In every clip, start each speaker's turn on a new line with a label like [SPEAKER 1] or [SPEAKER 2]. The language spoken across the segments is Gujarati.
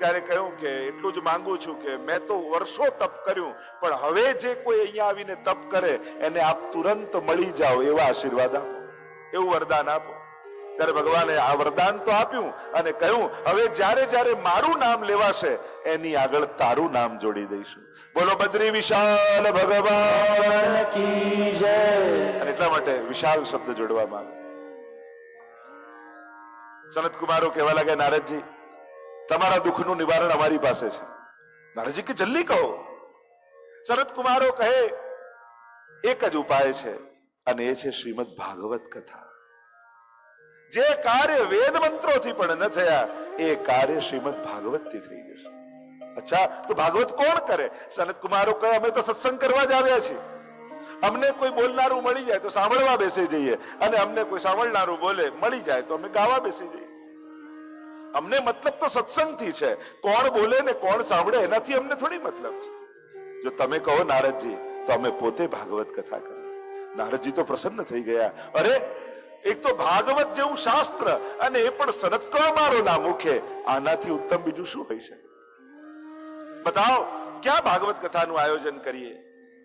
[SPEAKER 1] ત્યારે કહ્યું કે એટલું જ માંગુ છું કે મેં તો વર્ષો તપ કર્યું, પણ હવે જે કોઈ અહીંયા આવીને તપ કરે એને આપ તુરંત મળી જાઓ એવા આશીર્વાદ આપો, એવું વરદાન આપો. ત્યારે ભગવાને આ વરદાન તો આપ્યું અને કહ્યું હવે જ્યારે જ્યારે મારું નામ લેવાશે એની આગળ તારું નામ જોડી દઈશું. બોલો બદ્રી વિશાલ ભગવાન કી જય. અને એટલા માટે વિશાલ શબ્દ જોડવામાં આવે. સનત કુમારો કહેવા લાગ્યા, નારદજી તમારા દુઃખનું નિવારણ અમારી પાસે છે. નારદજી કે જલ્દી કહો. સનત કુમારો કહે એક જ ઉપાય છે અને એ છે શ્રીમદ ભાગવત કથા. જે કાર્ય વેદ મંત્રોથી પણ ન થયા એ કાર્ય શ્રીમદ ભાગવતથી થઈ જશે. અચ્છા, તો ભાગવત કોણ કરે? સનત કુમારો કહે અમે તો સત્સંગ કરવા જ આવ્યા છીએ. અમને કોઈ બોલનારું મળી જાય તો સાંભળવા બેસી જઈએ, અને અમને કોઈ સાંભળનારું બોલે મળી જાય તો અમે ગાવા બેસી જઈએ. અમને મતલબ તો સત્સંગથી છે. કોણ બોલે ને કોણ સાંભળે એનાથી અમને થોડી મતલબ છે. જો તમે કહો નારદજી તો અમે પોતે ભાગવત કથા કરીએ. નારદજી તો પ્રસન્ન થઈ ગયા. અરે, એક તો ભાગવત જેવું શાસ્ત્ર અને એ પણ સનત કુમારોના મુખે, આનાથી ઉત્તમ બીજું શું હોઈ શકે? બતાવો ક્યાં ભાગવત કથાનું આયોજન કરીએ?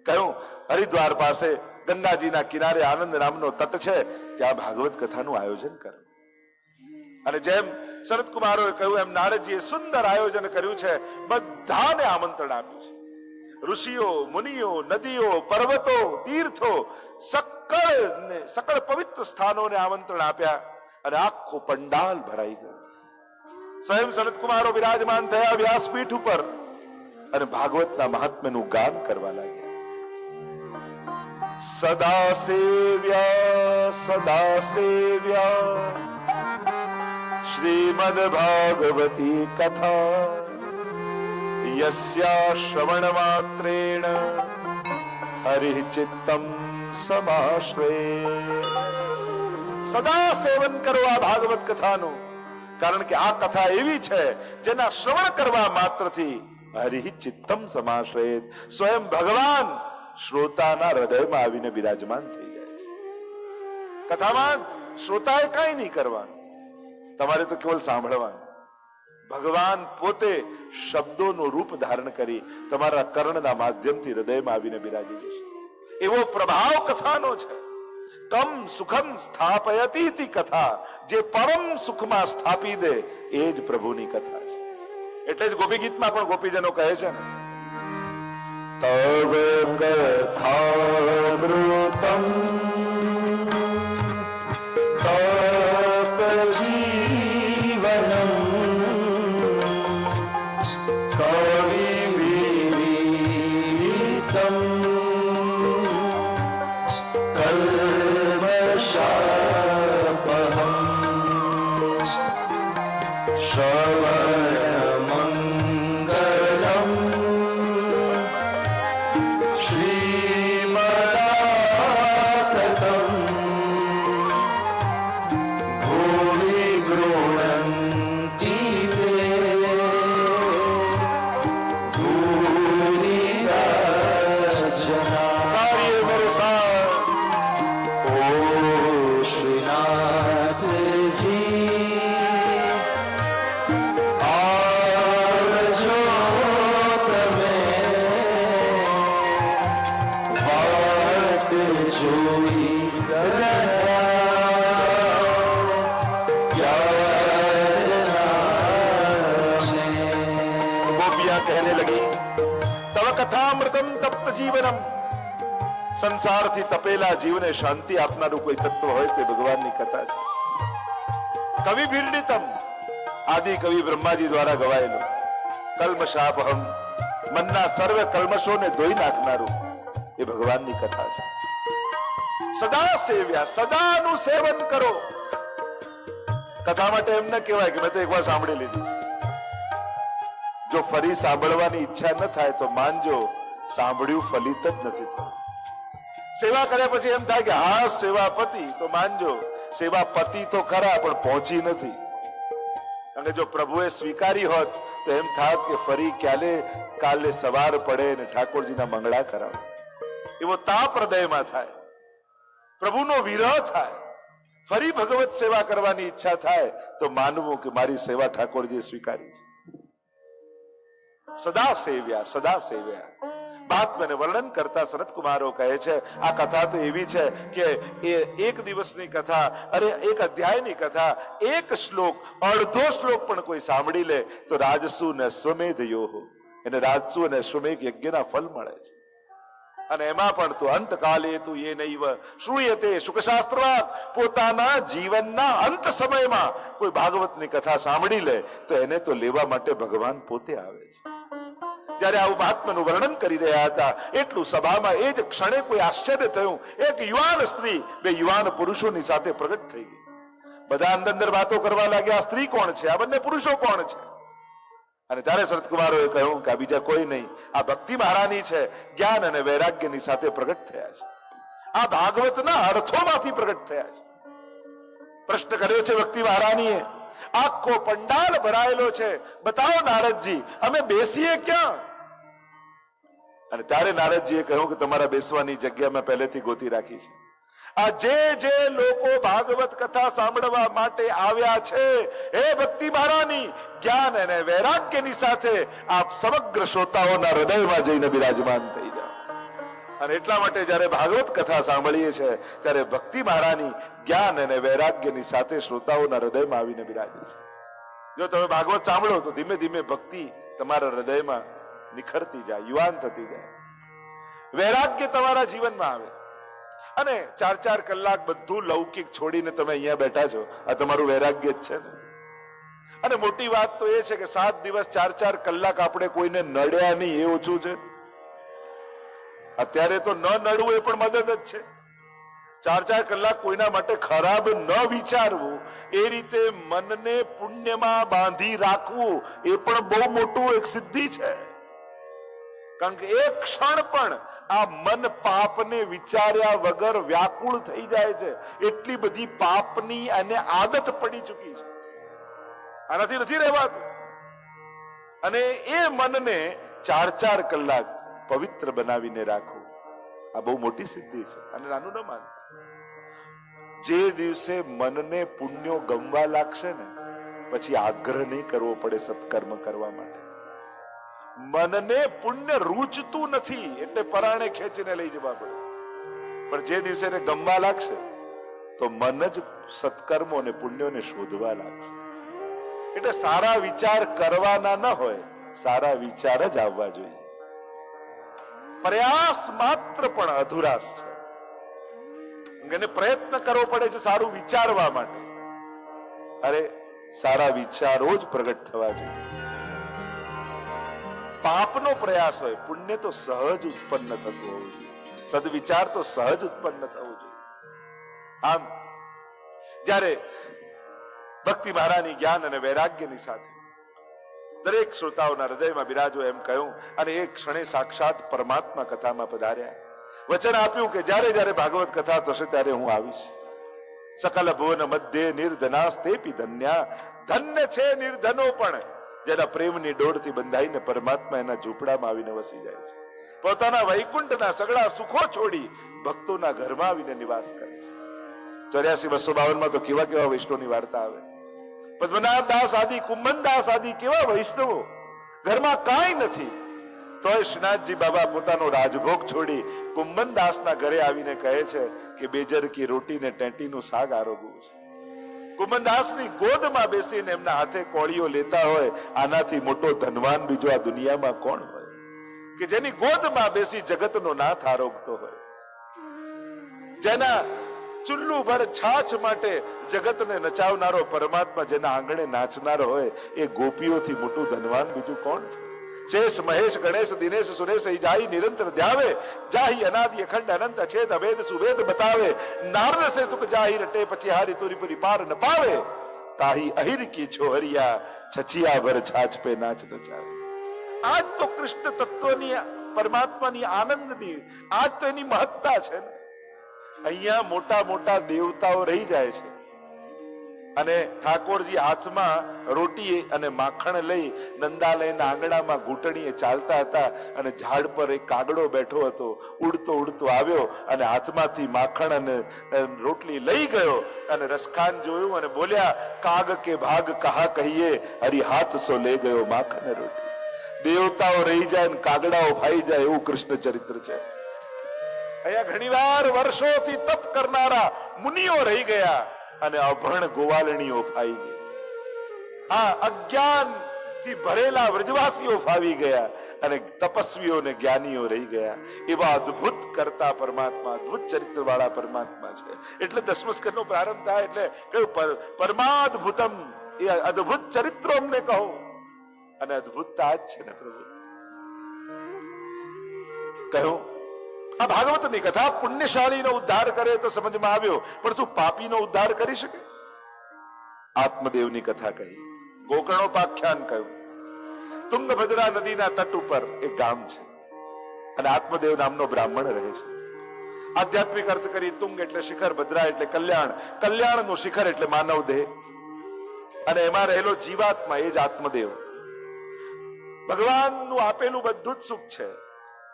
[SPEAKER 1] કહ્યું હરિદ્વાર પાસે ગંગાજીના કિનારે આનંદ નામનો તટ છે, ત્યાં ભાગવત કથાનું આયોજન કરો. અને જેમ સનત કુમારોએ કહ્યું એમ નારદજીએ સુંદર આયોજન કર્યું છે. બધાને આમંત્રણ આપ્યું છે. ઋષિઓ, મુનિઓ, નદીઓ, પર્વતો, તીર્થો, સકળ પવિત્ર સ્થાનોને આમંત્રણ આપ્યા અને આખું પંડાલ ભરાઈ ગયું. સ્વયં સનત કુમારો વિરાજમાન થયા વ્યાસપીઠ ઉપર અને ભાગવતના મહાત્મ્યનું ગાન કરવા લાગ્યા. સદા સેવ્યા શ્રીમદ ભાગવતી કથા યસ્યા શ્રવણ માત્રેણ હરિ ચિત્તમ સમાશ્રય. સદા સેવન કરો આ ભાગવત કથાનું, કારણ કે આ કથા એવી છે જેના શ્રવણ કરવા માત્રથી હરિ ચિત્તમ સમાશ્રય, સ્વયં ભગવાન શ્રોતાના હૃદયમાં આવીને બિરાજમાન થઈ જાય છે. કથામાં શ્રોતાએ કઈ નહીં કરવાનું, તમારે તો કેવલ સાંભળવાનું. ભગવાન પોતે શબ્દોનું રૂપ ધારણ કરી તમારા કર્ણના માધ્યમથી હૃદયમાં આવીને બિરાજી જશે. એવો પ્રભાવ કથાનો છે. કમ સુખમ સ્થાપયતી કથા, જે પરમ સુખમાં સ્થાપી દે એ જ પ્રભુની કથા છે. એટલે જ ગોપી ગીતમાં પણ ગોપીજનો કહે છે ને, તવ કથામૃતમ સંસારથી તપેલા જીવને શાંતિ આપનારું કોઈ તત્વ હોય તે ભગવાનની કથા છે. કવિ ભીર્ડિતમ, આદિ કવિ બ્રહ્માજી દ્વારા ગવાયેલું કલ્મષાપહમ, મનના સર્વ કલ્મશોને ધોઈ નાખનારું એ ભગવાનની કથા છે. સદા સેવ્યા, સદાનું સેવન કરો. કથા માટે એમ ન કહેવાય કે મેં તો એકવાર સાંભળી લીધું. જો ફરી સાંભળવાની ઈચ્છા ન થાય તો માનજો સાંભળ્યું ફલિત જ નથી થયું. સેવા કર્યા પછી એમ થાય કે હા સેવાપતિ, તો માનજો સેવાપતિ તો ખરા પણ પહોંચી નથી. અને જો પ્રભુએ સ્વીકારી હોત તો એમ થાત કે ફરી કાલે સવાર પડે ને ઠાકોરજીના મંગળા કરાવે. એવો તાપ હૃદયમાં થાય, પ્રભુનો વિરહ થાય, ફરી ભગવત સેવા કરવાની ઈચ્છા થાય તો માનવું કે મારી સેવા ઠાકોરજીએ સ્વીકારી છે. સદા સેવ્યા, સદા સેવ્યા. મહાત્માને વર્ણન કરતા સનત કુમારો કહે છે આ કથા તો એવી છે કે એ એક દિવસની કથા, અરે એક અધ્યાયની કથા, એક શ્લોક, અડધો શ્લોક પણ કોઈ સાંભળી લે તો રાજસુ ને અશ્વમેધ યોહ, એને રાજસુ અને અશ્વમેધ યજ્ઞના ફળ મળે છે. અને એમાં પણ તો અંતકાલે તું એ નૈવ શ્રૂયતે શુકશાસ્ત્રવાદ, પોતાના જીવનના અંત સમયમાં કોઈ ભાગવતની કથા સાંભળી લે તો એને તો લેવા માટે ભગવાન પોતે આવે છે. જ્યારે આવું મહાત્માનું વર્ણન કરી રહ્યા હતા એટલું સભામાં એ જ ક્ષણે કોઈ આશ્ચર્ય થયું. એક યુવાન સ્ત્રી બે યુવાન પુરુષોની સાથે પ્રગટ થઈ ગઈ. બધા અંદર વાતો કરવા લાગ્યા, આ સ્ત્રી કોણ છે, આ બંને પુરુષો કોણ છે? અને ત્યારે સનતકુમારોએ કહ્યું કે આ બીજા કોઈ નહીં, આ ભક્તિ મહારાની છે, જ્ઞાન અને વૈરાગ્યની સાથે પ્રગટ થયા છે, આ ભાગવતના અર્થોમાંથી પ્રગટ થયા છે. પ્રશ્ન કર્યો છે ભક્તિ મહારાનીએ, આખો પંડાલ ભરાયેલો છે, બતાવો નારદજી અમે બેસીએ ક્યાં? અને ત્યારે નારદજીએ કહ્યું કે તમારા બેસવાની જગ્યા મેં પહેલેથી ગોતી રાખી છે. આ જે લોકો ભાગવત કથા સાંભળવા માટે આવ્યા છે, હે ભક્તિ મહારાની, જ્ઞાન અને વૈરાગ્યની સાથે આપ સમગ્ર શ્રોતાઓના હૃદયમાં જઈને બિરાજમાન થઈ જાઓ. અને એટલા માટે જ્યારે ભાગવત કથા સાંભળીએ છીએ ત્યારે ભક્તિ મહારાની જ્ઞાન અને વૈરાગ્યની સાથે શ્રોતાઓના હૃદયમાં આવીને બિરાજે છે. જો તમે ભાગવત સાંભળો તો ધીમે ધીમે ભક્તિ તમારા હૃદયમાં નિખરતી જાય, યુવાન થતી જાય, વૈરાગ્ય તમારા જીવનમાં આવે. અને 4-4 કલાક બધું લૌકિક છોડીને તમે અહીંયા બેઠા છો, આ તમારું વૈરાગ્ય જ છે ને. અને મોટી વાત તો એ છે કે 7 દિવસ 4-4 કલાક આપણે કોઈને નડ્યા નહીં એ ઓછું છે. અત્યારે તો ન નડવું એ પણ મદદ જ છે. 4-4 કલાક કોઈના માટે ખરાબ ન વિચારવું, એ રીતે મનને પુણ્યમાં બાંધી રાખવું એ પણ બહુ મોટું એક સિદ્ધિ છે. કારણ કે એક ક્ષણ પણ આ મન પાપને વિચાર્યા વગર વ્યાકુળ થઈ જાય છે. એટલી બધી પાપની અને આદત પડી ચૂકી છે, આનાથી નથી રહેવાતું. અને એ મનને 4-4 કલાક પવિત્ર બનાવીને રાખવું આ બહુ મોટી સિદ્ધિ છે. અને નાનું ન માનતા, જે દિવસે મનને પુણ્યો ગમવા લાગશે ને પછી આગ્રહ નહીં કરવો પડે સત્કર્મ કરવા માટે. મનને પુણ્ય રૂચતું નથી એટલે પરાણે ખેંચીને લઈ જવા પડે. પણ જે દિવસે એને ગમવા લાગશે તો મન જ સત્કર્મો અને પુણ્યોને શોધવા લાગશે. એટલે સારા વિચાર કરવાના ન હોય, સારા વિચાર જ આવવા જોઈએ. પ્રયાસ માત્ર પણ અધુરાશ છે. એને પ્રયત્ન કરવો પડે છે સારું વિચારવા માટે. અરે સારા વિચારો જ પ્રગટ થવા જોઈએ. પાપનો પ્રયાસ હોય, પુણ્ય તો સહજ ઉત્પન્ન થતું હોવું જોઈએ, સદવિચાર તો સહજ ઉત્પન્ન થવું જોઈએ. આમ જ્યારે ભક્તિ મહારાની જ્ઞાન અને વૈરાગ્યની સાથે દરેક શ્રોતાઓના હૃદયમાં બિરાજો એમ કહ્યું, અને એક ક્ષણે સાક્ષાત પરમાત્મા કથામાં પધાર્યા. વચન આપ્યું કે જ્યારે જ્યારે ભાગવત કથા થશે ત્યારે હું આવીશ. સકલ ભુવન મધ્યે નિર્ધનાસ્તેપી ધન્યા, ધન્ય છે નિર્ધનો પણ જેના પ્રેમની ડોરથી બંધાઈને પરમાત્મા એના ઝૂંપડામાં આવીને વસી જાય છે. પોતાના વૈકુંઠના સગળા સુખો છોડી ભક્તોના ઘરમાં આવીને નિવાસ કરે છે. 84-252 તો કેવા કેવા વૈષ્ણવની વાર્તા આવે. પદ્મનાભ દાસ આદિ, કુંભન દાસ આદિ કેવા વૈષ્ણવો, ઘરમાં કાંઈ નથી તોય શ્રીનાથજી બાબા પોતાનો રાજભોગ છોડી કુંભન દાસના ઘરે આવીને કહે છે કે બેજર કી રોટી ને ટેટીનું શાક આરોગવું છે. કુંભનદાસની ગોદમાં બેસીને એમના હાથે કોળીઓ લેતા હોય, આનાથી મોટો ધનવાન બીજો આ દુનિયામાં કોણ હોય કે જેની ગોદમાં બેસી જગતનો નાથ આરોગતો હોય, જેના ચુલ્લુ ભર છાછ માટે જગતને નચાવનારો પરમાત્મા જેના આંગણે નાચનારો હોય, એ ગોપીઓથી મોટું ધનવાન બીજું કોણ છે? શેષ મહેશ ગણેશ દિનેશ સુરેશ જાઈ નિરંતર ધ્યાવે, જાહી અનાદિ અખંડ અનંત અછેદ અભેદ સુવેદ બતાવે, નારદ સે સુખ જાહી રટે પછી હારી તુરી પુરી પાર ન પાવે, તાહી અહિર કી છોહરિયા છછિયા ભર છાછ પે નાચ નચાવે. આજ તો કૃષ્ણ તત્વની, પરમાત્માની આનંદની આજ તો એની મહત્તા છે ને. અહીંયા મોટા મોટા દેવતાઓ રહી જાય છે અને ઠાકોરજી હાથમાં રોટી અને માખણ લઈ નંદાલયના આંગણામાં ઘૂંટણીએ ચાલતા હતા અને ઝાડ પર એક કાગડો બેઠો હતો. ઉડતો ઉડતો આવ્યો અને હાથમાંથી માખણ અને રોટલી લઈ ગયો અને રસખાન જોયું અને બોલ્યા, કાગ કે ભાગ કહા કહીએ, હરી હાથ સો લે ગયો માખણ રોટી. દેવતાઓ રહી જાય ને કાગડાઓ ફાઈ જાય એવું કૃષ્ણ ચરિત્ર છે. અહીંયા ઘણીવાર વર્ષોથી તપ કરનારા મુનિઓ રહી ગયા અને અભણ ગોવાલણીઓ ફાઈ ગઈ. આ અજ્ઞાન થી ભરેલા વ્રજવાસીઓ ફાવી ગયા અને તપસ્વીઓ ને જ્ઞાનીઓ રહી ગયા. એવા અદ્ભુત કરતા પરમાત્મા, અદ્ભુત ચરિત્ર વાળા પરમાત્મા છે. એટલે દસમ સ્કંદનો પ્રારંભ થાય એટલે કહ્યું પરમાદ્ભુતમ, એ અદ્ભુત ચરિત્રો અમને કહો. અને અદ્ભુતતા જ છે ને પ્રભુ. કહ્યું આ ભાગવતની કથા પુણ્યશાળીનો ઉદ્ધાર કરે તો સમજમાં આવ્યો, પણ શું પાપીનો ઉદ્ધાર કરી શકે? આત્મદેવની કથા કહી, ગોકર્ણોપાખ્યાન કહ્યું. તુંગભદ્રા નદીના તટ ઉપર એક ગામ છે અને આત્મદેવ નામનો બ્રાહ્મણ રહે છે. આધ્યાત્મિક અર્થ કરી તુંગ એટલે શિખર, ભદ્રા એટલે કલ્યાણ, કલ્યાણનું શિખર એટલે માનવ દેહ અને એમાં રહેલો જીવાત્મા એ જ આત્મદેવ. ભગવાનનું આપેલું બધું જ સુખ છે,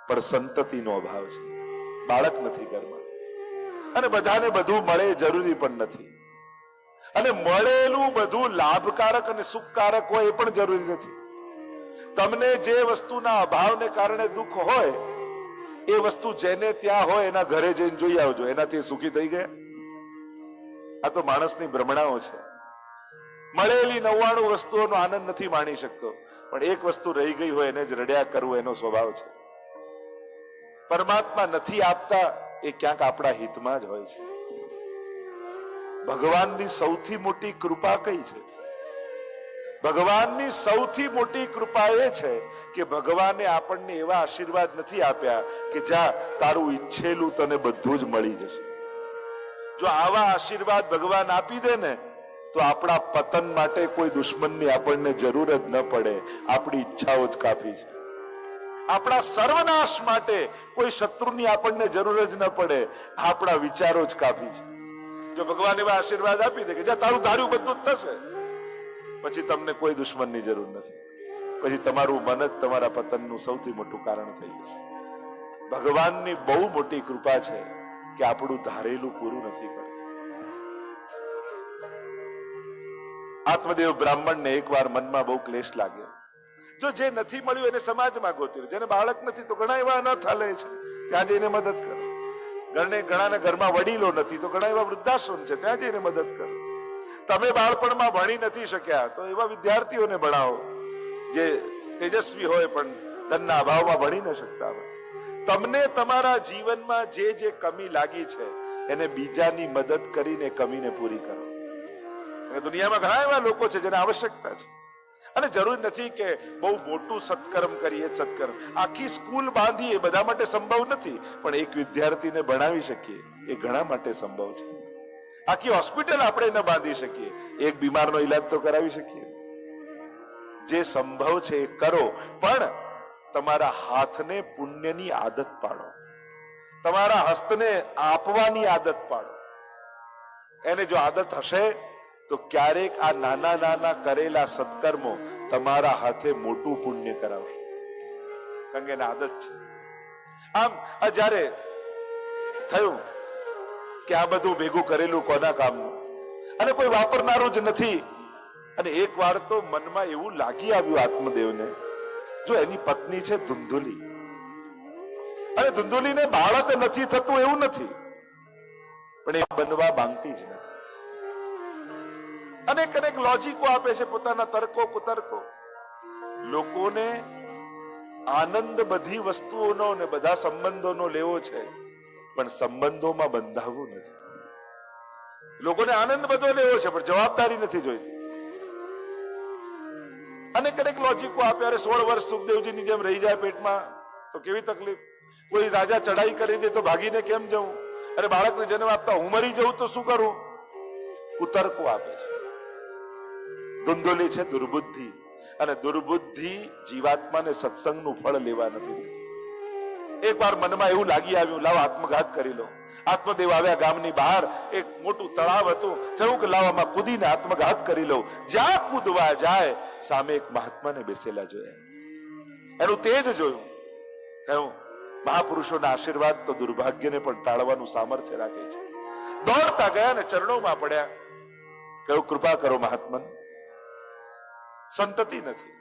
[SPEAKER 1] પણ સંતતિનો અભાવ છે. બાળક નથી ઘરમાં અને બધાને બધું મળે જરૂરી પણ નથી, અને મળેલું બધું લાભકારક અને સુખકારક હોય એ પણ જરૂરી નથી. તમને જે વસ્તુના અભાવને કારણે દુઃખ હોય એ વસ્તુ જેને ત્યાં હોય એના ઘરે જઈને જોઈ આવજો, એનાથી સુખી થઈ ગયા. આ તો માણસની ભ્રમણાઓ છે. મળેલી 99 વસ્તુઓનો આનંદ નથી માણી શકતો, પણ એક વસ્તુ રહી ગઈ હોય એને જ રડ્યા કરવું એનો સ્વભાવ છે. પરમાત્મા નથી આપતા એ ક્યાંક આપણા હિતમાં જ હોય છે. ભગવાનની સૌથી મોટી કૃપા કઈ છે? ભગવાનની સૌથી મોટી કૃપા એ છે કે ભગવાને આપણને એવા આશીર્વાદ નથી આપ્યા કે જા તારું ઈચ્છેલું તને બધું જ મળી જશે. જો આવા આશીર્વાદ ભગવાન આપી દે ને તો આપણા પતન માટે કોઈ દુશ્મનની આપણને જરૂર જ ન પડે, આપણી ઈચ્છાઓ જ કાફી છે. આપણા સર્વનાશ માટે કોઈ શત્રુની આપણને જરૂર જ ન પડે, આપણા વિચારો જ કાફી છે. જો ભગવાન એવા આશીર્વાદ આપી દે કે જા તારું ધાર્યું બધું જ થશે, પછી તમને કોઈ દુશ્મનની જરૂર નથી. પછી તમારું મન જ તમારા પતનનું સૌથી મોટું કારણ થઈ જશે. ભગવાનની બહુ મોટી કૃપા છે કે આપણું ધારેલું પૂરું નથી કરતું. આત્મદેવ બ્રાહ્મણને એકવાર મનમાં બહુ ક્લેશ લાગ્યો. જો જે નથી મળ્યું એને સમાજમાં ગોતી, જેને બાળક નથી તો ઘણા એવા અનાથાલય છે, ત્યાં જઈને મદદ કરો. ઘણાના ઘરમાં વડીલો નથી તો ઘણા એવા વૃદ્ધાશ્રમ છે, ત્યાં જઈને મદદ કરો. તમે બાળપણમાં ભણી નથી શક્યા તો એવા વિદ્યાર્થીઓને ભણાવો જે તેજસ્વી હોય પણ ધનના અભાવમાં ભણી ન શકતા હોય. તમને તમારા જીવનમાં જે જે કમી લાગી છે એને બીજાની મદદ કરીને કમીને પૂરી કરો. દુનિયામાં ઘણા એવા લોકો છે જેને આવશ્યકતા છે, અને જરૂર નથી કે બહુ મોટું સત્કર્મ કરીએ. સત્કર્મ આખી સ્કૂલ બાંધીએ બધા માટે સંભવ નથી, પણ એક વિદ્યાર્થીને ભણાવી શકીએ એ ઘણા માટે સંભવ છે. આખી હોસ્પિટલ આપણે ન બાંધી શકીએ, એક બીમારનો ઈલાજ તો કરાવી શકીએ. જે સંભવ છે એ કરો, પણ તમારા હાથને પુણ્યની આદત પાડો, તમારા હસ્તને આપવાની આદત પાડો. એને જો આદત હશે તો ક્યારેક આ નાના નાના કરેલા સત્કર્મો તમારા હાથે મોટું પુણ્ય કરાવશે, કારણ કે એની આદત છે. આમ આ જયારે થયું કે આ બધું ભેગું કરેલું કોના કામનું, અને કોઈ વાપરનારું જ નથી, અને એક વાર તો મનમાં એવું લાગી આવ્યું આત્મદેવને, જો એની પત્ની છે ધુંધુલી, અને ધુંધુલીને બાળક નથી થતું એવું નથી, પણ એ બનવા માંગતી જ નથી. અનેક અનેક લોજિકો આપે છે, પોતાના તર્કો કુતર્કો. લોકોને આનંદ બધી વસ્તુઓનો ને બધા સંબંધોનો લેવો છે, પણ સંબંધોમાં બંધાવવું નથી. લોકોને આનંદ બધો લેવો છે પણ જવાબદારી નથી જોઈતી. અનેક અનેક લોજિકો આપે. અરે 16 વર્ષ સુખદેવજીની જેમ રહી જાય પેટમાં તો કેવી તકલીફ. કોઈ રાજા ચડાઈ કરી દે તો ભાગીને કેમ જવું. અરે બાળકને જન્મ આપતા હું મરી જવું તો શું કરું. કુતર્કો આપે છે. ધુંધોલી છે દુર્બુદ્ધિ, અને દુર્બુદ્ધિ જીવાત્માને સત્સંગનું ફળ લેવા નથી. એક વાર મનમાં એવું લાગી આવ્યું, લાવ આત્મઘાત કરી લો. આત્મદેવ આવ્યા ગામની બહાર, એક મોટું તળાવ હતું. થયું કે લાવ આમાં કૂદીને આત્મઘાત કરી લો. જ્યાં કૂદવા જાય સામે એક મહાત્માને બેસેલા જોયા, એનું તેજ જોયું. થયું મહાપુરુષોના આશીર્વાદ તો દુર્ભાગ્યને પણ ટાળવાનું સામર્થ્ય રાખે છે. દોડતા ગયા ને ચરણોમાં પડ્યા. કહ્યું કૃપા કરો મહાત્મા, સંતતિ નથી,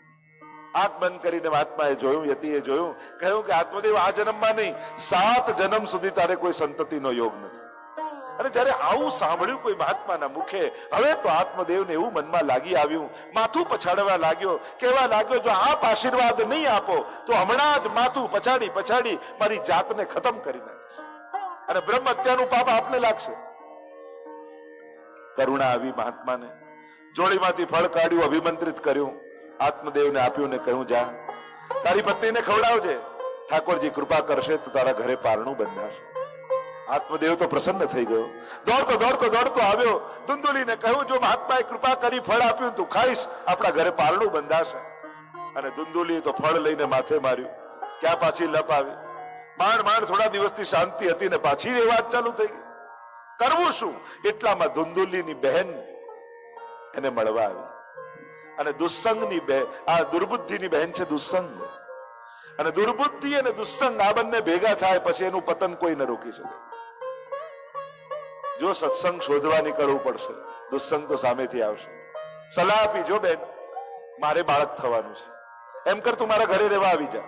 [SPEAKER 1] આંખ બંધ કરીને મહાત્માએ જોયું, યતિએ જોયું, કહ્યું કે આત્મદેવ આ જન્મમાં નહીં, 7 જન્મ સુધી તારે કોઈ સંતતિનો યોગ નથી. અને જયારે આવું સાંભળ્યું કોઈ મહાત્માના મુખે, હવે તો આત્મદેવને એવું મનમાં લાગી આવ્યું, માથું પછાડવા લાગ્યો, કહેવા લાગ્યો, જો આપ આશીર્વાદ નહીં આપો તો હમણાં જ માથું પછાડી પછાડી મારી જાતને ખતમ કરી નાખીશ અને બ્રહ્મ હત્યાનું પાપ આપને લાગશે. કરુણા આવી મહાત્માને, જોડીમાંથી ફળ કાઢ્યું, અભિમંત્રિત કર્યું, આત્મદેવને આપ્યું ને કહ્યું, જા તારી પત્નીને ખવડાવજે, ઠાકોરજી કૃપા કરશે તો તારા ઘરે પારણું બંધાશે. આત્મદેવ તો પ્રસન્ન થઈ ગયો, દોડતો દોડતો દોડતો આવ્યો, ધુંધુલીને કહ્યું, જો મહાત્માએ કૃપા કરી ફળ આપ્યું તું ખાઈશ, આપણા ઘરે પારણું બંધાશે. અને ધુંધુલીએ તો ફળ લઈને માથે માર્યું, ક્યાં પાછી લપ આવી. માંડ માંડ થોડા દિવસથી શાંતિ હતી ને પાછી એ વાત ચાલુ થઈ ગઈ. કરવું શું? એટલામાં ધુંધુલીની બહેન એને મળવા આવી. અને દુસ્સંગની આ દુર્બુદ્ધિની બહેન છે દુસ્સંગ. અને દુર્બુદ્ધિ અને દુસ્સંગ આ બંને ભેગા થાય પછી એનું પતન કોઈ ન રોકી શકે. જો સત્સંગ શોધવા નીકળવું પડશે, દુસ્સંગ તો સામેથી આવશે. સલાહ આપી, જો બેન મારે બાળક થવાનું છે, એમ કર તું મારા ઘરે રહેવા આવી જા,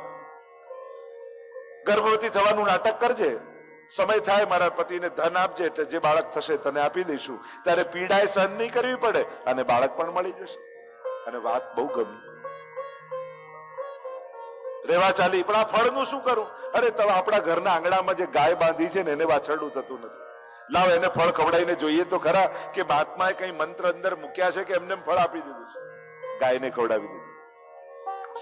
[SPEAKER 1] ગર્ભવતી થવાનું નાટક કરજે, સમય થાય મારા પતિને ધન આપજે, એટલે જે બાળક થશે તને આપી દઈશું, ત્યારે પીડાએ સહન નહીં કરવી પડે અને બાળક પણ મળી જશે. અને વાત બહુ ગમી, રેવા ચાલી. પણ આ ફળનું શું કરું? અરે તો આપણા ઘરના આંગણામાં જે ગાય બાંધી છે ને એને વાછરડું થતું નથી, લાવ એને ફળ ખવડાવીને જોઈએ તો ખરા કે મહાત્માએ કઈ મંત્ર અંદર મૂક્યા છે કે એમને ફળ આપી દીધું છે. ગાયને ખવડાવી દીધું,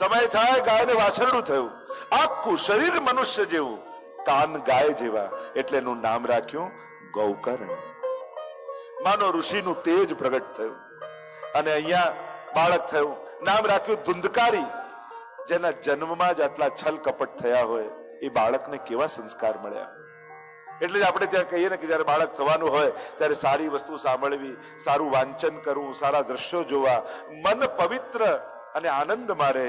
[SPEAKER 1] સમય થાય ગાયને વાછરડું થયું, આખું શરીર મનુષ્ય જેવું, કાન ગાય જેવા, એટલે એનું નામ રાખ્યું ગૌકર્ણ. માનો ઋષિનું તેજ પ્રગટ થયું અને અહીંયા બાળક થયું, નામ રાખ્યું ધુંધકારી. જેના જન્મમાં જ આટલા છલ કપટ થયા હોય એ બાળકને કેવા સંસ્કાર મળ્યા. એટલે જ આપણે ત્યાં કહીએ ને કે જયારે બાળક થવાનું હોય ત્યારે સારી વસ્તુ સાંભળવી, સારું વાંચન કરવું, સારા દ્રશ્યો જોવા, મન પવિત્ર અને આનંદ મારે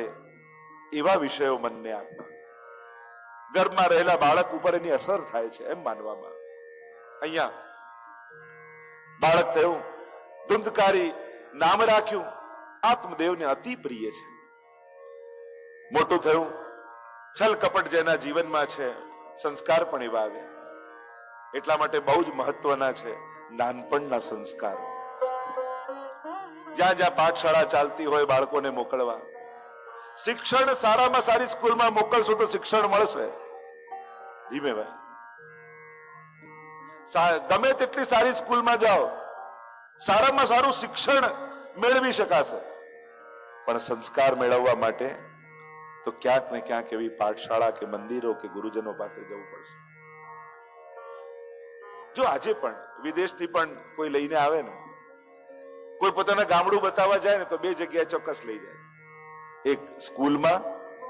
[SPEAKER 1] એવા વિષયો મનને આપવા. ગર્ભમાં રહેલા બાળક ઉપર એની અસર થાય છે એમ માનવામાં. અહીંયા બાળક થયું, ધુંધકારી નામ રાખ્યું, આત્મદેવને અતિ પ્રિય છે. મોટું થયું, છલ કપટ જેના જીવનમાં છે, સંસ્કાર પણ એવા આવ્યા. એટલા માટે બહુ જ મહત્વના છે નાનપણના સંસ્કાર. જ્યાં જ્યાં પાઠશાળા ચાલતી હોય બાળકોને મોકલવા. શિક્ષણ સારામાં સારી સ્કૂલમાં મોકલશો તો શિક્ષણ મળશે. ધીમે ભાઈ, ગમે તેટલી સારી સ્કૂલમાં જાઓ, સારામાં સારું શિક્ષણ મેળવી શકાશે, પણ સંસ્કાર મેળવવા માટે તો ક્યાંક ને ક્યાંક એવી પાઠશાળા કે મંદિરો કે ગુરુજનો પાસે જવું પડશે. જો આજે પણ વિદેશથી પણ કોઈ લઈને આવે ને, કોઈ પોતાના ગામડું બતાવવા જાય ને તો 2 જગ્યાએ ચોક્કસ લઈ જાય, એક સ્કૂલમાં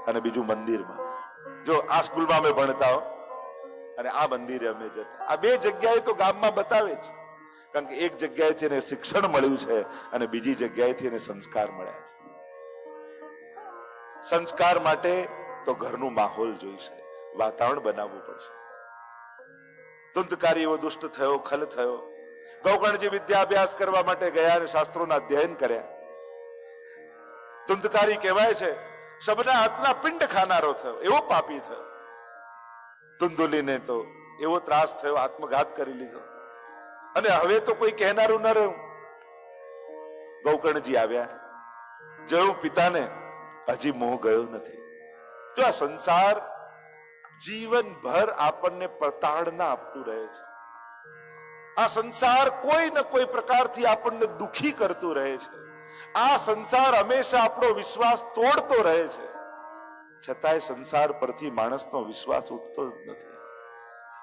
[SPEAKER 1] અને બીજું મંદિરમાં. જો આ સ્કૂલમાં અમે ભણતા હો અને આ મંદિરે અમે જતા, આ 2 જગ્યાએ તો ગામમાં બતાવે જ, કારણ કે એક જગ્યાએથી એને શિક્ષણ મળ્યું છે અને બીજી જગ્યાએથી એને સંસ્કાર મળ્યા છે. સંસ્કાર માટે તો ઘરનું માહોલ જોઈશે, વાતાવરણ બનાવવું પડશે. ધુંધકારી એવો દુષ્ટ થયો, ખલ થયો. ગૌકર્ણજી વિદ્યાભ્યાસ કરવા માટે ગયા અને શાસ્ત્રોના અધ્યયન કર્યા. ધુંધકારી કહેવાય છે શબના હાથના પિંડ ખાનારો થયો, એવો પાપી થયો. ધુંધુલીને તો એવો ત્રાસ થયો, આત્મઘાત કરી લીધો. અને હવે તો કોઈ કહેનારું ન રહ્યું. ગૌકર્ણજી આવ્યા, જોયું પિતાને, હજી મોહ ગયો નથી. જો આ સંસાર જીવનભર આપણને પ્રતાડના આપતું રહે છે. આ સંસાર કોઈ ને કોઈ પ્રકારથી આપણને દુખી કરતું રહે છે. આ સંસાર હંમેશા આપણો વિશ્વાસ તોડતો રહે છે. છતાંય સંસાર પરથી માણસનો વિશ્વાસ ઉઠતો જ નથી.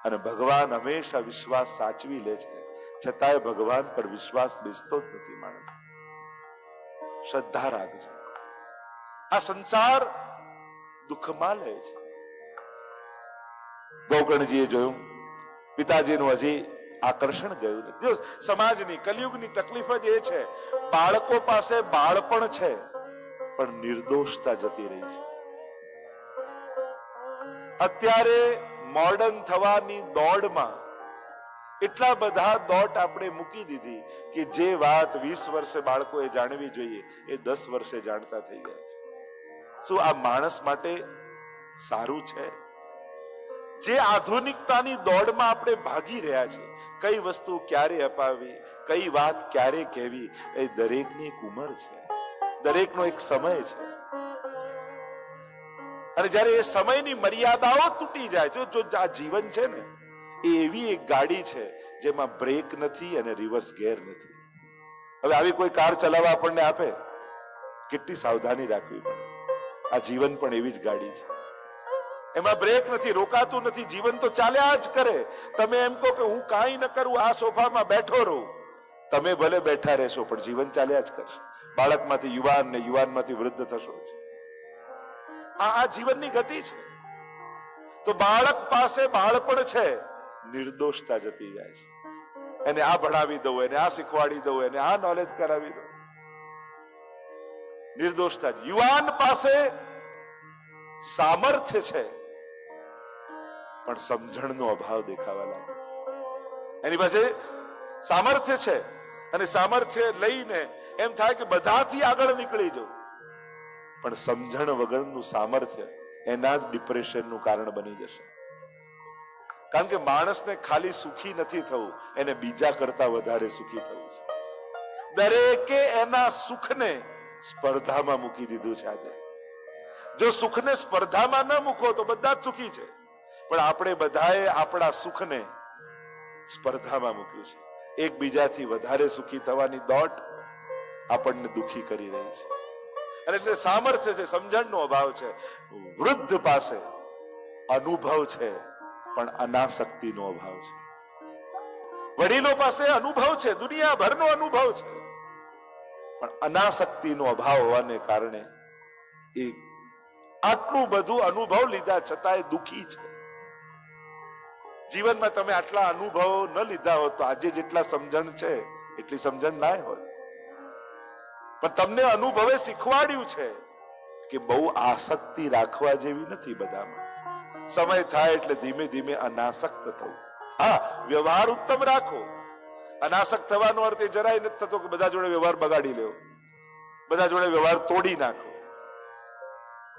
[SPEAKER 1] અને ભગવાન હંમેશા વિશ્વાસ સાચવી લે છે, છતાંય ભગવાન પર વિશ્વાસ બેસતો જ નથી માણસ. શ્રદ્ધા રાખજો. આ સંસાર દુઃખમાં લે છે. ગૌકર્ણજીએ જોયું પિતાજીનું હજી આકર્ષણ ગયું નથી. જો સમાજની કલિયુગની તકલીફ જ એ છે, બાળકો પાસે બાળપણ છે પણ નિર્દોષતા જતી રહી છે. અત્યારે મોડર્ન થવાની દોડમાં એટલા બધા દોટ આપણે મૂકી દીધી કે જે વાત 20 વર્ષે બાળકોએ જાણવી જોઈએ એ 10 વર્ષે જાણતા થઈ ગયા છે. શું આ માણસ માટે સારું છે? જે આધુનિકતાની દોડમાં આપણે ભાગી રહ્યા છીએ, કઈ વસ્તુ ક્યારે અપાવી, કઈ વાત ક્યારે કહેવી, એ દરેકની એક ઉંમર છે, દરેકનો એક સમય છે. અને જ્યારે એ સમયની મર્યાદાઓ તૂટી જાય, જો આ જીવન છે ને એ એવી એક ગાડી છે જેમાં બ્રેક નથી અને રિવર્સ ગેર નથી. હવે આવી કોઈ કાર ચલાવવા આપણને આપે, કેટલી સાવધાની રાખવી પડે. આ જીવન પણ એવી જ ગાડી છે, એમાં બ્રેક નથી, રોકાતું નથી, જીવન તો ચાલ્યા જ કરે. તમે એમ કહો કે હું કાંઈ ન કરું, આ સોફામાં બેઠો રહું, તમે ભલે બેઠા રહેશો પણ જીવન ચાલ્યા જ કરશે. બાળકમાંથી યુવાન ને યુવાનમાંથી વૃદ્ધ થશો. આ જીવનની ગતિ છે. તો બાળક પાસે બાળપણ છે, નિર્દોષતા જતી જાય છે. એને આ ભણાવી દઉં, એને આ શીખવાડી દઉં, એને આ નોલેજ કરાવી દઉં, નિર્દોષતા. યુવાન પાસે સામર્થ્ય છે પણ સમજણનો અભાવ દેખાવા લાગે. એની પાસે સામર્થ્ય છે અને સામર્થ્ય લઈને એમ થાય કે બધાથી આગળ નીકળી જવું, પણ સમજણ વગરનું સામર્થ્ય એના જ ડિપ્રેશનનું કારણ બની જશે. કારણ કે માણસને ખાલી સુખી નથી થવું, એને બીજા કરતા વધારે સુખી થવું છે. દરેકે એના સુખને સ્પર્ધામાં મૂકી દીધું છે. આજે જો સુખને સ્પર્ધામાં ન મૂકો તો બધા જ સુખી છે, પણ આપણે બધાએ આપણા સુખને સ્પર્ધામાં મૂક્યું છે. એકબીજાથી વધારે સુખી થવાની દોટ આપણને દુખી કરી રહી છે. અને એટલે સામર્થ્ય છે, સમજણનો અભાવ છે. વૃદ્ધ પાસે અનુભવ છે પણ અનાસક્તિનો અભાવ છે. વડીલો પાસે અનુભવ છે, દુનિયાભરનો અનુભવ છે, પણ અનાસક્તિનો અભાવ હોવાને કારણે એ આટલું બધું અનુભવ લીધા છતાંય દુખી છે. જીવનમાં તમે આટલા અનુભવો ન લીધા હોત તો આજે જેટલા સમજણ છે એટલી સમજણ ના હોય. પણ તમને અનુભવે શીખવાડ્યું છે કે બહુ આસક્તિ રાખવા જેવી નથી બધામાં. સમય થાય એટલે ધીમે ધીમે અનાસક્ત થવું. હા, વ્યવહાર ઉત્તમ રાખો. અનાસક્ત થવાનો અર્થ એ જરાય નથી થતો કે બધા જોડે વ્યવહાર બગાડી લેવો, બધા જોડે વ્યવહાર તોડી નાખો.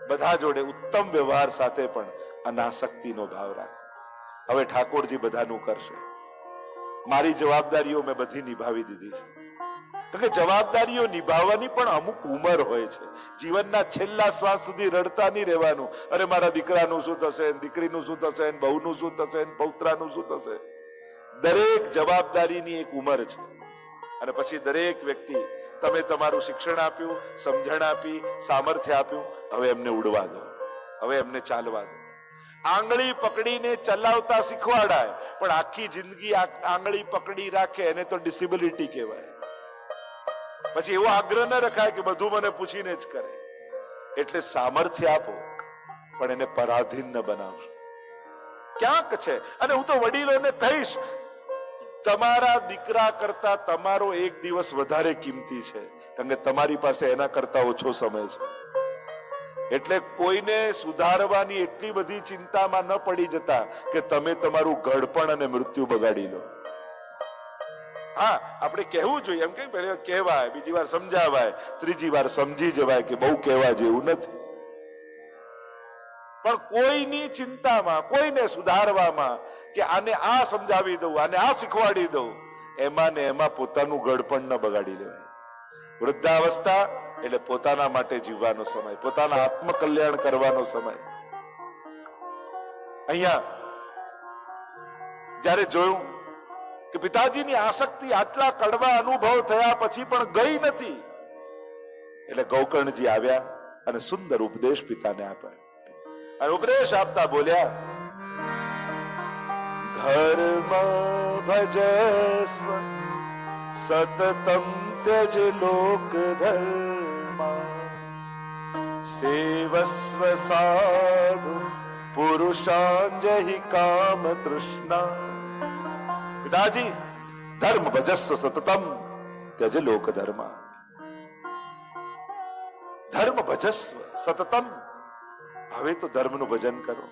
[SPEAKER 1] બધા જોડે ઉત્તમ વ્યવહાર સાથે પણ અનાસક્તિનો ભાવ રાખો. હવે ઠાકોરજી બધાનું કરશે. મારી જવાબદારીઓ મેં બધી નિભાવી દીધી છે. કે જવાબદારીઓ નિભાવવાની પણ અમુક ઉંમર હોય છે. જીવનના છેલ્લા શ્વાસ સુધી રડતા નહીં રહેવાનું, અરે મારા દીકરાનું શું થશે, દીકરીનું શું થશે, બહુનું શું થશે, પૌત્રાનું શું થશે. દરેક જવાબદારીની એક ઉંમર છે. અને પછી દરેક વ્યક્તિ, તમે તમારું શિક્ષણ આપ્યું, સમજણ આપી, સામર્થ્ય આપ્યું, હવે એમને ઉડવા દો, હવે એમને ચાલવા દો. આંગળી પકડીને ચલાવતા શીખવાડાય, પણ આખી જિંદગી આંગળી પકડી રાખે એને તો ડિસેબિલિટી કહેવાય. પછી એવો આગ્રહ ન રખાય કે બધું મને પૂછીને જ કરે. એટલે સામર્થ્ય આપો પણ એને પરાધીન ન બનાવશો. ક્યાંક છે. અને હું તો વડીલોને કહીશ, તમારા દીકરા કરતા તમારો એક દિવસ વધારે કિંમતી છે, કારણ કે તમારી પાસે એના કરતા ઓછો સમય છે. એટલે કોઈને સુધારવાની એટલી બધી ચિંતામાં ન પડી જતા કે તમે તમારું ઘડપણ અને મૃત્યુ બગાડી લો. હા, આપણે કહેવું જોઈએ, એમ કે પહેલી કહેવાય, બીજી વાર સમજાવાય, ત્રીજી વાર સમજી જવાય કે બહુ કહેવા જેવું નથી. પણ કોઈની ચિંતામાં, કોઈને સુધારવામાં કે આને આ સમજાવી દઉં, આને આ શીખવાડી દઉં, એમાં ને એમાં પોતાનું ઘડપણ ન બગાડી લેવાય. વૃદ્ધાવસ્થા એટલે પોતાના માટે જીવવાનો સમય, પોતાના આત્મકલ્યાણ કરવાનો સમય. અહીંયા જ્યારે જોયું કે પિતાજીની આસક્તિ આટલા કડવા અનુભવ થયા પછી પણ ગઈ નથી, એટલે ગૌકર્ણજી આવ્યા અને સુંદર ઉપદેશ પિતાને આપ્યા. અને ઉપદેશ આપતા બોલ્યા, ધર્મ ભજસ્વ સતતમ त्यज लोक धर्मा सेवस्व साधु पुरुषांजहि काम तृष्णा. पिताजी, धर्म भजस्व सततम त्यज लोक धर्मा. धर्म भजस्व सततम, હવે તો ધર્મનું ભજન કરો.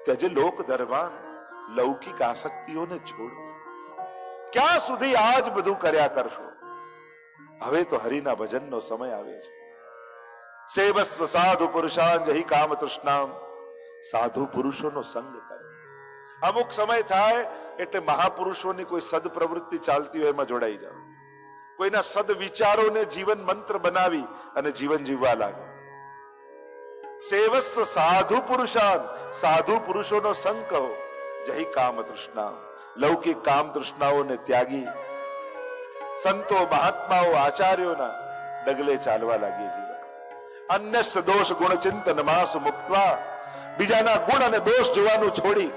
[SPEAKER 1] त्यज लोक धर्मा, લૌકિક આસક્તિઓને છોડો. ક્યાં સુધી આજ બધું કર્યા કરશો? હવે તો હરિના ભજનનો સમય આવ્યો છે. સેવસ્વ સાધુ પુરુષાન જહી કામ તૃષ્ણામ, સાધુ પુરુષોનો સંગ કરે. અમુક સમય થાય એટલે મહાપુરુષોની કોઈ સદ પ્રવૃત્તિ ચાલતી હોય એમાં જોડાઈ જાઓ. કોઈના સદ વિચારોને જીવન મંત્ર બનાવી અને જીવન જીવવા લાગે. સેવસ્વ સાધુ પુરુષાન, સાધુ પુરુષોનો સંગ કહો. જહી કામ તૃષ્ણા, લૌકિક કામ તૃષ્ણાઓને ત્યાગી સંતો મહાત્માઓ આચાર્યોના ડગલે ચાલવા લાગીએ જીવન. અન્ય દોષ ગુણ ચિંતન માસ મુક્તવા, બીજાના ગુણ અને દોષ જોવાનું છોડી,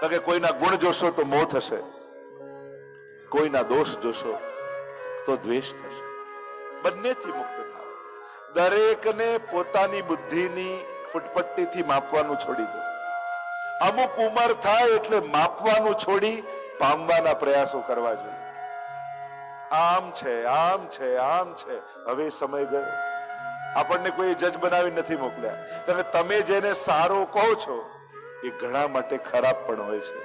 [SPEAKER 1] કારણ કે કોઈના ગુણ જોશો તો મોહ થશે, કોઈના દોષ જોશો તો દ્વેષ થશે. બંનેથી મુક્ત થાઓ. દરેકને પોતાની બુદ્ધિની ફૂટપટ્ટીથી માપવાનું છોડી દો. અમુક ઉંમર થાય એટલે માપવાનું છોડી પામવાના પ્રયાસો કરવા જોઈએ. આમ છે, આમ છે, આમ છે. હવે સમય ગયો. આપણને કોઈ જજ બનાવી નથી મોકલ્યા. તમે જેને સારો કહો છો એ ઘણા માટે ખરાબ પણ હોય છે,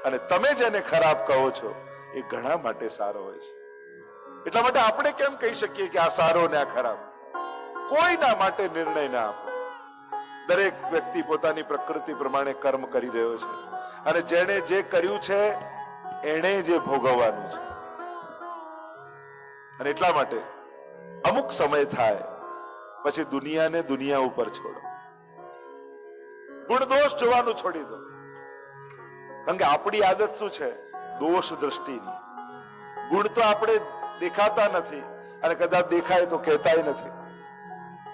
[SPEAKER 1] અને તમે જેને ખરાબ કહો છો એ ઘણા માટે સારો હોય છે. એટલા માટે આપણે કેમ કહી શકીએ કે આ સારો ને આ ખરાબ? કોઈના માટે નિર્ણય ના આપો. દરેક વ્યક્તિ પોતાની પ્રકૃતિ પ્રમાણે કર્મ કરી રહ્યો છે, અને જેણે જે કર્યું છે એણે જે ભોગવવાનું છે. અને એટલા માટે અમુક સમય થાય પછી દુનિયાને દુનિયા ઉપર છોડો. ગુણ દોષ જોવાનું છોડી દો. કારણ કે આપણી આદત શું છે? દોષ દ્રષ્ટિની. ગુણ તો આપણે દેખાતા નથી, અને કદાચ દેખાય તો કહેતાય નથી.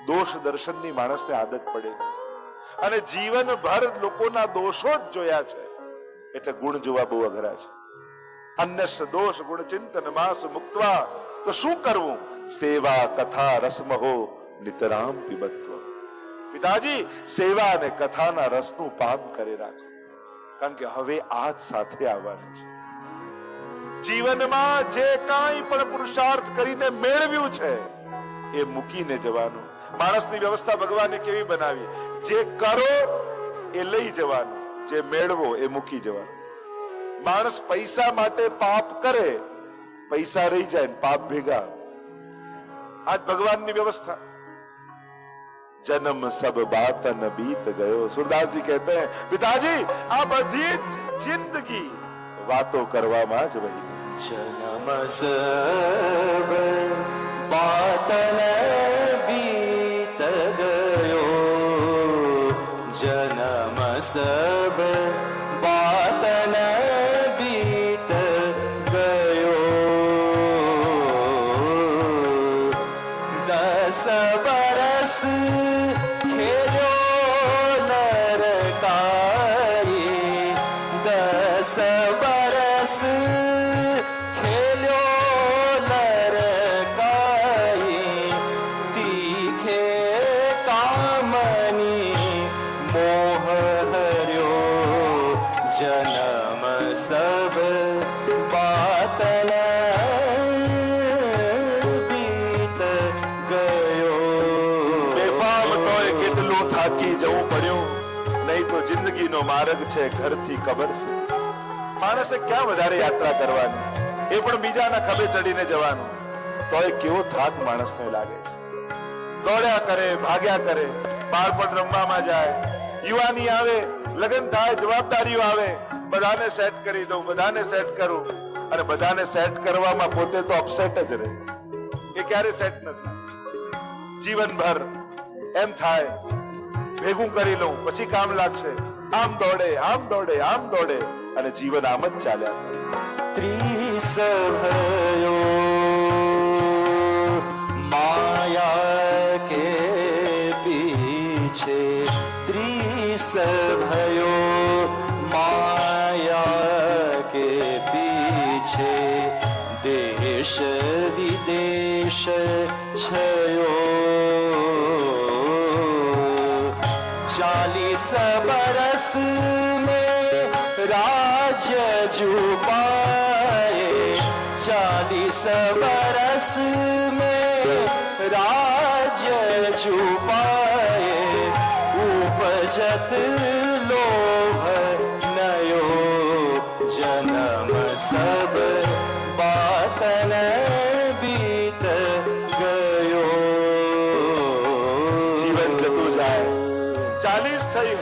[SPEAKER 1] દોષ દર્શનની માણસને આદત પડે, અને જીવનભર લોકોના દોષો જ જોયા છે, એટલે ગુણ જોવા બહુ અઘરા છે. અન્ય દોષ ગુણ ચિંતન માસ મુક્તવા, તો શું કરવું? સેવા કથા રસમહો નિતરામ પીબત્વ. પિતાજી, સેવા અને કથાના રસનું પાન કરી રાખો, કારણ કે હવે આ જ સાથે આવવાનું છે. જીવનમાં જે કાંઈ પણ પુરુષાર્થ કરીને મેળવ્યું છે એ મૂકીને જવાનું. માણસની વ્યવસ્થા ભગવાને કેવી બનાવી? જે કરો એ લઈ જવાનું, જે મેળવો એ મૂકી જવાનું. માણસ પૈસા માટે પાપ કરે, પૈસા રહી જાય, પાપ ભેગા. આજ ભગવાનની વ્યવસ્થા. जन्म सब बातन बीत गयो. सूरदास जी कहते हैं, पिताजी આ બધી જિંદગી વાતો કરવામાં જ વહી.
[SPEAKER 2] जन्म सब बातन बीत गयो, जन्म सब बातन बीत गयो, 10 बरस जन्म सब बातन बीत गयो.
[SPEAKER 1] બેફામ તોય કેટલું થાકી જવું પડ્યું, નહીં તો જિંદગીનો માર્ગ છે ઘરથી કબર છે. માણસે ક્યાં વધારે યાત્રા કરવાની, એ પણ બીજાના ખભે ચડીને જવાનું. તોય કેવો થાક માણસને લાગે છે. દોડ્યા કરે, ભાગ્યા કરે, બાળપણ રમવામાં જાય, યુવાની આવે, લગ્ન થાય, જવાબદારીઓ આવે, બધાને સેટ કરી દઉં, બધાને સેટ કરું, અને બધાને સેટ કરવામાં પોતે તો અપસેટ જ રહે. એ ક્યારે સેટ નથી. જીવનભર એમ થાય ભેગું કરી લઉં પછી કામ લાગશે. આમ દોડે, આમ દોડે, આમ દોડે, અને જીવન આમ જ ચાલ્યા.
[SPEAKER 2] 30 भयो माया के पीछे, 30 भयो माया के पीछे, देश विदेश छयो, 40 बरस में राज्य जुपाए, 40 बरस में राज्य जुपाए, उपजत लोभ नयो, जन्म सब बातन बीत गयो.
[SPEAKER 1] 40 થઈ,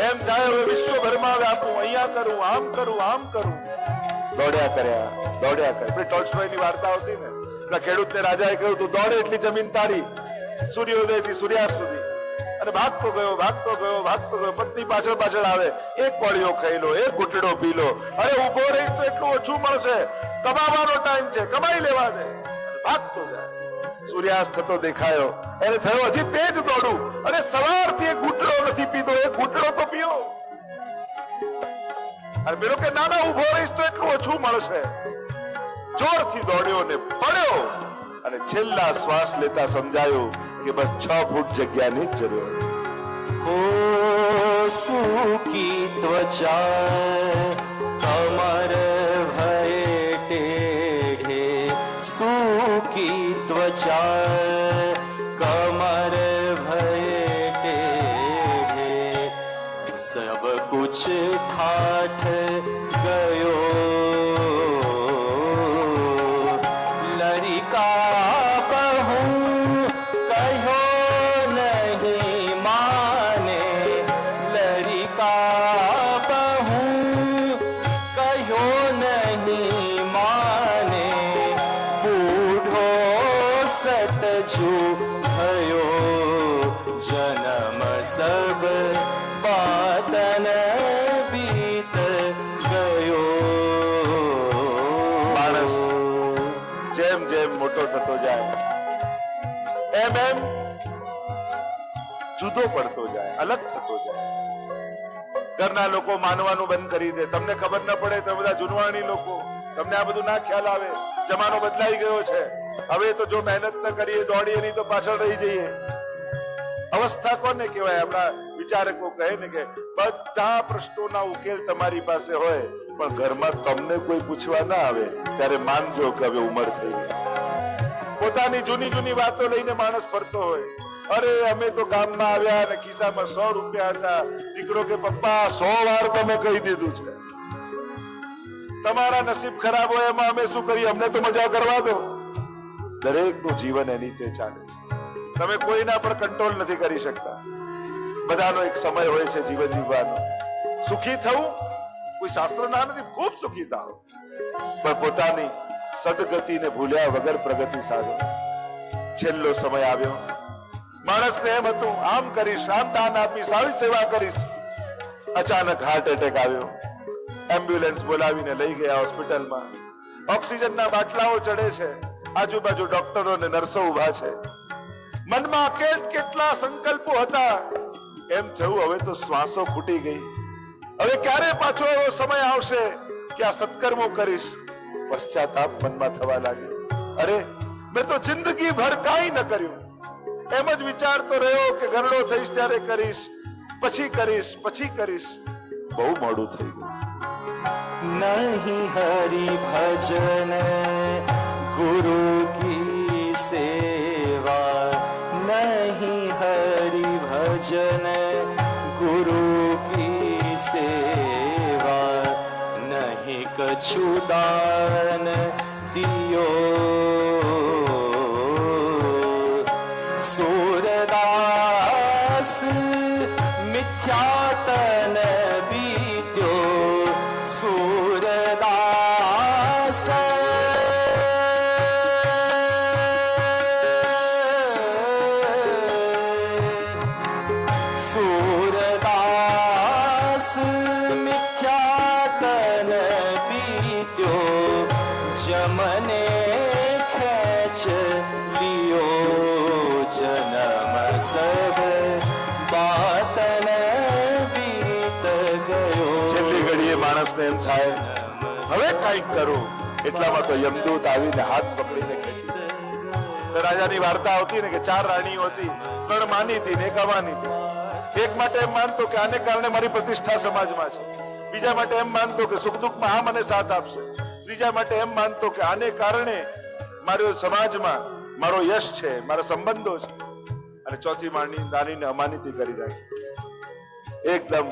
[SPEAKER 1] એમ થાય હવે વિશ્વભરમાં વ્યાપું, અહીંયા કરું, આમ કરું, આમ કરું. દોડ્યા કર્યા. પેલી ટોલ્સ્ટોયની વાર્તા હતી ને, પેલા ખેડૂતને રાજાએ કહ્યું તું દોડે એટલી જમીન તારી, સૂર્યોદય થી સૂર્યાસ્ત સુધી. અને ભાગતો ગયો. પત્ની પાછળ આવે, એક કોળીઓ ખાઈ લો, એક ઘૂંટડો પી લો. અરે ઉભો રહીશ તો એટલું ઓછું મળશે, કમાવાનો ટાઈમ છે, કમાઈ લેવા દે. ભાગતો જાય. સૂર્યાસ્ત થતો દેખાયો, એને થયો હજી તેજ દોડું. અરે સવારથી એક ઘૂંટડો નથી પીધો, એક ઘૂંટડો તો પીઓ. અને પેલો કે ના ઉભો રહીશ તો એટલું ઓછું મળશે. જોરથી દોડ્યો ને પડ્યો, અને છેલ્લા શ્વાસ લેતા સમજાયું કે બસ 6 ફૂટ જગ્યાની જ જરૂર.
[SPEAKER 2] हो सूकी त्वचा कमर भये टेढ़े, सूकी त्वचा कमर भये टेढ़े, सब कुछ ठाठ गयो लरिका बहू कहो नहीं माने, लरिका बहू कहो नहीं माने, बूढ़ो सतजू भयो जन्म सब बातन बीत गयो.
[SPEAKER 1] માણસ જેમ જેમ મોટો થતો જાય એમ જુદો પડતો જાય, અલગ થતો જાય. ઘરના લોકો માનવાનું બંધ કરી દે, તમને ખબર ન પડે. તમે બધા જુનવાણી લોકો, તમને આ બધું ના ખ્યાલ આવે. જમાનો બદલાઈ ગયો છે. હવે તો જો મહેનત ન કરીએ, દોડીએ નહીં તો પાછળ રહી જઈએ. અવસ્થા કોને કહેવાય? આપણા વિચારકો કહે ને કે બધા પ્રશ્નોના ઉકેલ તમારી પાસે હોય, પણ ઘરમાં તમને કોઈ પૂછવા ના આવે ત્યારે માનજો કે હવે ઉંમર થઈ ગઈ. પોતાની જૂની વાતો લઈને માણસ ફરતો હોય. અરે અમે તો ગામમાં આવ્યા અને ખિસ્સામાં 100 રૂપિયા હતા. દીકરો કે પપ્પા 100 વાર તમે કહી દીધું છે, તમારા નસીબ ખરાબ હોય એમાં અમે શું કરીએ, અમને તો મજા કરવા દો. દરેકનું જીવન એની રીતે ચાલે છે. તમે કોઈના પર કંટ્રોલ નથી કરી શકતા. બધાનો એક સમય હોય છે જીવન જીવવાનો. સુખી થવું કોઈ શાસ્ત્ર ના નથી, ખૂબ સુખી થાવ, પણ પોતાની સદગતિને ભૂલ્યા વગર પ્રગતિ સાધો. છેલ્લો સમય આવ્યો. માણસને એમ હતું આમ કરીશ, આમ દાન આપીશ, આવી સેવા કરીશ. અચાનક હાર્ટ એટેક આવ્યો. એમ્બ્યુલન્સ બોલાવીને લઈ ગયા હોસ્પિટલમાં. ઓક્સિજનના બાટલાઓ ચડે છે, આજુબાજુ ડોક્ટરો અને નર્સો ઉભા છે. મનમાં કેટલા સંકલ્પો હતા. એમ થયું હવે તો શ્વાસો ખૂટી ગઈ. હવે ક્યારે પાછો એવો સમય આવશે કે આ સત્કર્મો કરીશ. પશ્ચાતાપ મનમાં થવા લાગ્યો. અરે મેં તો જિંદગી ભર કાંઈ ન કર્યું. એમ જ વિચારતો રહ્યો કે ઘરડો થઈશ ત્યારે કરીશ, પછી કરીશ. બહુ મોડું થઈ ગયું.
[SPEAKER 2] नहीं हरि भजन गुरु की सेवा, नहीं हरि भजन गुरु की सेवा, नहीं कछु दान दियो. सूरदास मिथ्यातन बीत्यो, सूरदास सूरदास मिथ्यातन बीत्यो, जमने खेच लियो जन्म सब बातन बीत गयो.
[SPEAKER 1] છેલ્લી ઘડીએ માણસને એમ થાય હવે કંઈક કરું. એટલામાં તો યમદૂત આવીને હાથ પકડીને ખેંચી. રાજાની વાર્તા આવતી ને કે 4 રાણીઓ હતી, 3 માની હતી ને 1 અમાની હતી. એક માટે એમ માનતો કે આને કારણે મારી પ્રતિષ્ઠા સમાજમાં છે. બીજા માટે એમ માનતો કે સુખ દુઃખમાં આ મને સાથ આપશે. ત્રીજા માટે એમ માનતો કે આને કારણે મારો સમાજમાં મારો યશ છે, મારા સંબંધો છે. અને ચોથી રાણીને અમાનીતી કરી રાખી. એકદમ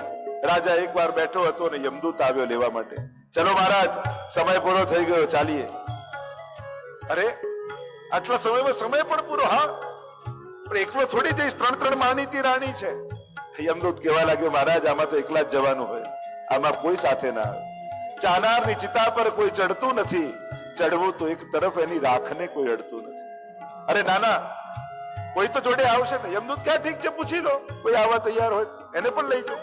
[SPEAKER 1] રાજા એકવાર બેઠો હતો ને યમદૂત આવ્યો લેવા માટે. ચલો મહારાજ, સમય પૂરો થઈ ગયો, ચાલીએ. અરે આટલા સમયમાં સમય પણ પૂરો? હા, પણ એકલો થોડી જઈશ, 3 માનીતી રાણી છે. યમદૂત કહેવા લાગ્યો, મહારાજ આમાં તો એકલા જ જવાનું હોય, આમાં કોઈ સાથે ના આવે. ચાનારની ચિતા પર કોઈ ચડતું નથી, ચડવું તો એક તરફ એની રાખને કોઈ અડતું નથી. અરે નાના, કોઈ તો જોડે આવશે ને. યમદૂત ક્યાં ઠીક છે, પૂછી લો, કોઈ આવવા તૈયાર હોય એને પણ લઈ જાઓ.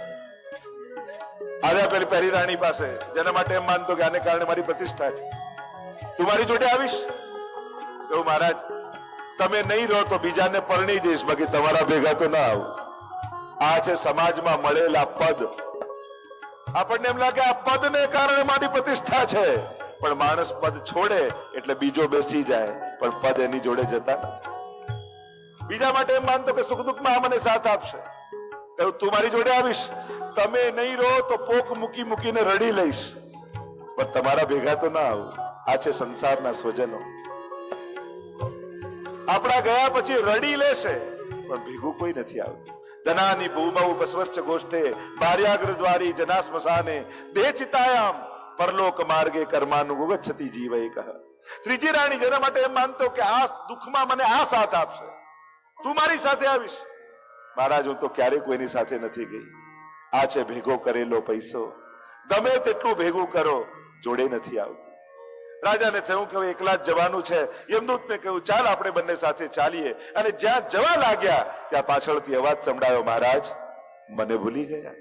[SPEAKER 1] આવ્યા પેલી પહેરી રાણી પાસે, જેના માટે એમ માનતો કે આને કારણે મારી પ્રતિષ્ઠા છે, તું મારી જોડે આવીશ? કહું મહારાજ તમે નહીં રહો તો બીજાને પરણી દઈશ, બાકી તમારા ભેગા તો ના આવું. આ છે સમાજમાં મળેલા પદ. આપણને એમ લાગે આ પદને કારણે મારી પ્રતિષ્ઠા છે, પણ માણસ પદ છોડે એટલે બીજો બેસી જાય, પણ પદ એની જોડે જતા નથી. બીજા માટે એમ માનતો કે સુખ દુઃખમાં આ મને સાથ આપશે. કહ્યું તું મારી જોડે આવીશ, તમે નહીં રહો તો પોક મૂકી મૂકીને રડી લઈશ, પણ તમારા ભેગા તો ના આવું. આ છે સંસારના સ્વજનો. આપણા ગયા પછી રડી લેશે, પણ ભેગું કોઈ નથી આવતું. ધનાની ભૂમૌ પસ્વશ્ચ ગોષ્ઠે ભાર્યાગ્ર દ્વારી જના સ્મશાને દેહ ચિતાયામ પરલોક માર્ગે કર્માનુગચ્છતિ જીવૈકઃ. ત્રીજી રાણી જેના માટે એમ માનતો કે આ દુઃખમાં મને આ સાથ આપશે, તું મારી સાથે આવીશ. મહારાજ હું તો ક્યારેય કોઈની સાથે નથી ગઈ. આ છે ભેગો કરેલો પૈસો. ગમે તેટલું ભેગું કરો, જોડે નથી આવતું. રાજાને થયું કે એકલા જ જવાનું છે. યમદૂતને કહ્યું ચાલ આપણે બંને સાથે ચાલીએ. અને જ્યાં જવા લાગ્યા ત્યાં પાછળથી અવાજ સંભળાયો, મહારાજ મને ભૂલી ગયા,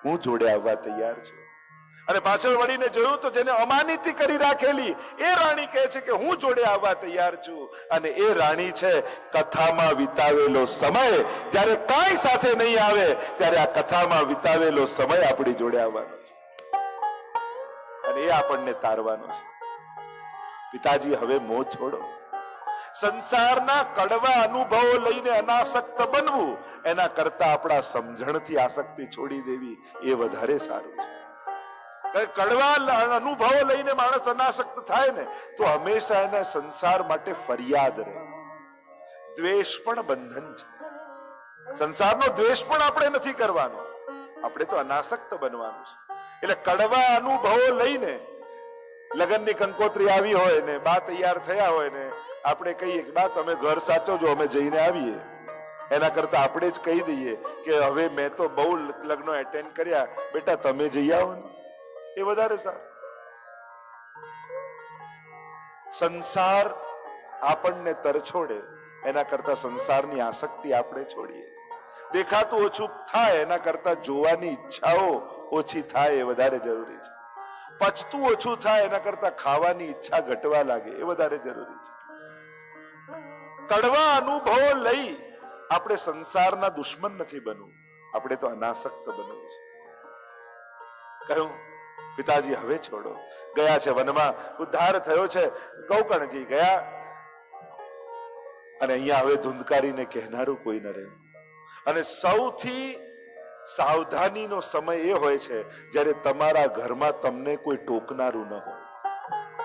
[SPEAKER 1] હું જોડે આવવા તૈયાર છું. અને પાછળ વળીને જોયું તો જેને અમાનિતી કરી રાખેલી એ રાણી કહે છે કે હું જોડે આવવા તૈયાર છું. અને એ રાણી છે કથામાં વિતાવેલો સમય. જ્યારે કાંઈ સાથે નહીં આવે ત્યારે આ કથામાં વિતાવેલો સમય આપણી જોડે આવવાનો છે, અને એ આપણને તારવાનો છે. પિતાજી હવે મોહ છોડો. સંસારના કડવા અનુભવો લઈને અનાસક્ત બનવું એના કરતા આપણા સમજણથી આસક્તિ છોડી દેવી એ વધારે સારું છે. કડવા અનુભવો લઈને માણસ અનાસક્ત થાય ને તો હંમેશા એને સંસાર માટે ફરિયાદ રહે. દ્વેષ પણ બંધન છે. સંસારનો દ્વેષ પણ આપણે નથી કરવાનો, આપણે તો અનાસક્ત બનવાનું છે. એટલે કડવા અનુભવો લઈને લગ્નની કંકોત્રી આવી હોય ને બા તૈયાર થયા હોય ને આપણે કહીએ કે બા તમે ઘર સાચવજો, અમે જઈને આવીએ, એના કરતા આપણે જ કહી દઈએ કે હવે મેં તો બહુ લગ્નો એટેન્ડ કર્યા, બેટા તમે જઈ આવો ને, એ વધારે સારું. સંસાર આપણને તરછોડે એના કરતા સંસારની આસક્તિ આપણે છોડીએ. દેખાતું ઓછું થાય એના કરતા જોવાની ઈચ્છાઓ ઓછી થાય એ વધારે જરૂરી છે. પચતું ઓછું થાય એના કરતા ખાવાની ઈચ્છા ઘટવા લાગે એ વધારે જરૂરી છે. કડવા અનુભવો લઈ આપણે સંસારના દુશ્મન નથી બનવું, આપણે તો અનાસક્ત બનવું છે. કહ્યું પિતાજી હવે છોડો. ગયા છે વનમાં, ઉદ્ધાર થયો છે. ગૌકર્ણજી ગયા અને અહીંયા હવે ધુંધકારીને કહેનારું કોઈ ન રહ્યું. અને સૌથી સાવધાનીનો સમય એ હોય છે જ્યારે તમારા ઘરમાં તમને કોઈ ટોકનારું ન હોય.